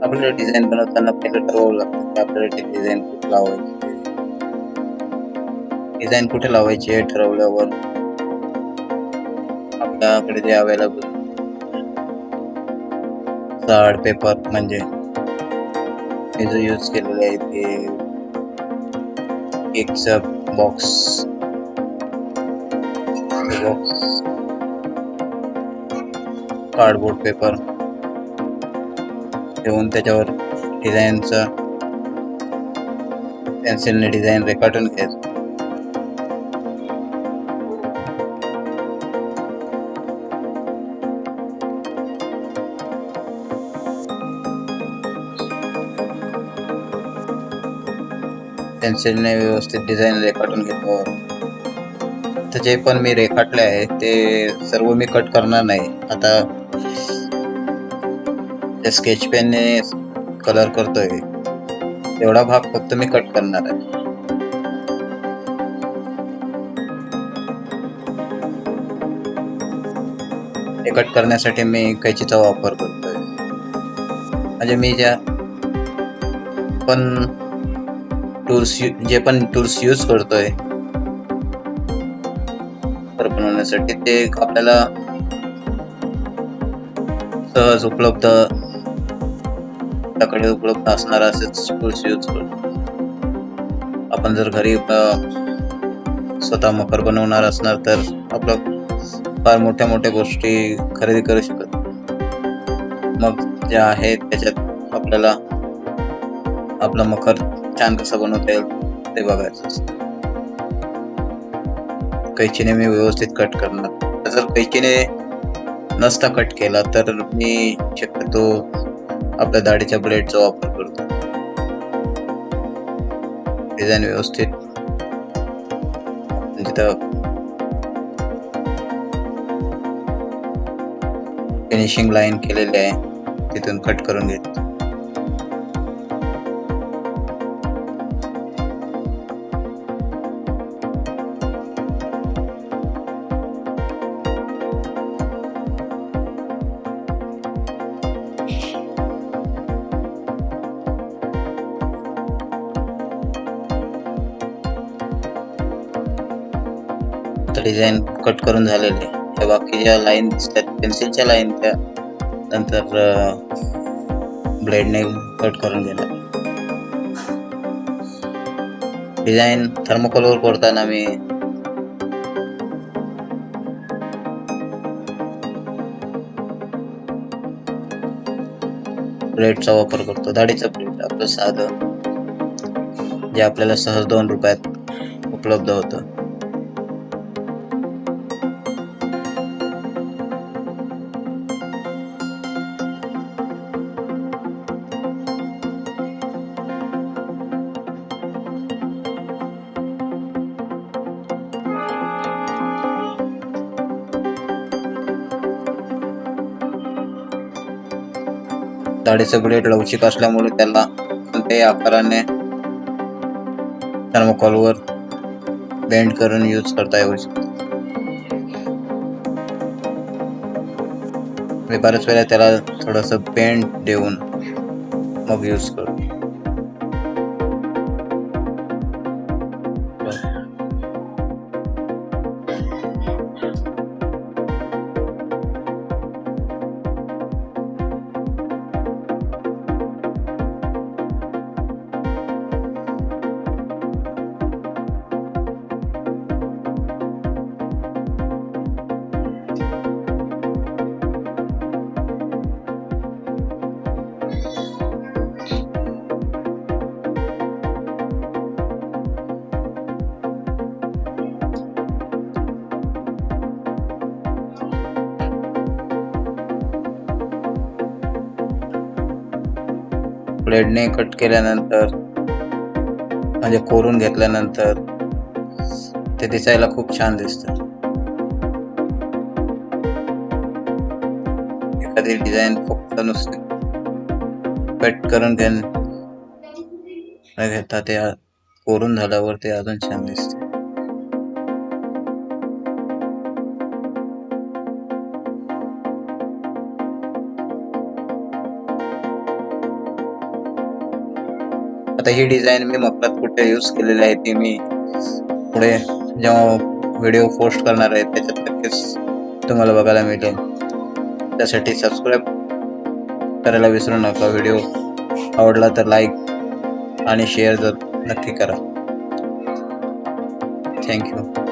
आपल्याला डिझाईन बनवताना पहिलं ठरवावं लागतं की आपल्याला ती डिझाईन कुठे लावायची. डिझाईन कुठे लावायची हे ठरवल्यावर आपल्याकडे जे अवेलेबल चार्ट पेपर म्हणजे मी जो यूज केलेला आहे ते केकचा बॉक्स कार्डबोर्ड पेपर ठेवून त्याच्यावर डिझाईनचा पेन्सिलने डिझाईन रेखाटून घ्यायचं. पेन्सिलने व्यवस्थित डिझाईन रेखाटून घेतो. तर जे पण मी रेखाटले आहे ते सर्व मी कट करणार नाही. आता त्या स्केच पेनने कलर करतोय तेवढा भाग फक्त मी कट करणार आहे. हे कट करण्यासाठी मी कैचीचा वापर करतोय. म्हणजे मी जे पण टूल्स यूज करतोय बनवण्यासाठी ते आपल्याला सहज उपलब्ध असणार असेच टूल्स यूज करतो. आपण जर घरी स्वतः मखर बनवणार असणार तर आपलं फार मोठ्या गोष्टी खरेदी करू शकत. मग जे आहे त्याच्यात आपल्याला आपलं मखर छान कसं बनवता येईल ते बघायचं असतं. कैचीने मी व्यवस्थित कट करणार. जर कैचीने नसता कट केला तर मी शक्यतो आपल्या दाढीच्या ब्लेडचा वापर करतो. डिझाईन व्यवस्थित जिथं फिनिशिंग लाईन केलेली आहे तिथून कट करून घेतो. डिझाईन कट करून झालेले त्या बाकीच्या लाईन दिसतात पेन्सिलच्या लाईन त्या नंतर ब्लेडने कट करून घेणार. डिझाईन थर्मोकॉलवर करताना मी ब्लेडचा वापर करतो. दाढीचं ब्लेड आपलं साधं जे आपल्याला सहज 2 रुपयात उपलब्ध होतं. दाढीचं ब्लेड लवचिक असल्यामुळे त्याला कोणत्याही आकाराने थर्मोकॉलवर बेंड करून यूज करता येऊ शकतो. मी बऱ्याच वेळा त्याला थोडस बेंड देऊन मग यूज करतो. ब्लेडने कट केल्यानंतर म्हणजे कोरून घेतल्यानंतर ते दिसायला खूप छान दिसतं. एखादी डिझाईन फक्त नुसती कट करून घेता ते कोरून झाल्यावर ते अजून छान दिसते. आता ही डिझाईन मी मकरात कुठे यूज केलेली आहे ती मी पुढे जेव्हा व्हिडिओ पोस्ट करणार आहे त्याच्यात नक्कीच तुम्हाला बघायला मिळेल. त्यासाठी सबस्क्राईब करायला विसरू नका. व्हिडिओ आवडला तर लाईक आणि शेअर नक्की करा. थँक्यू.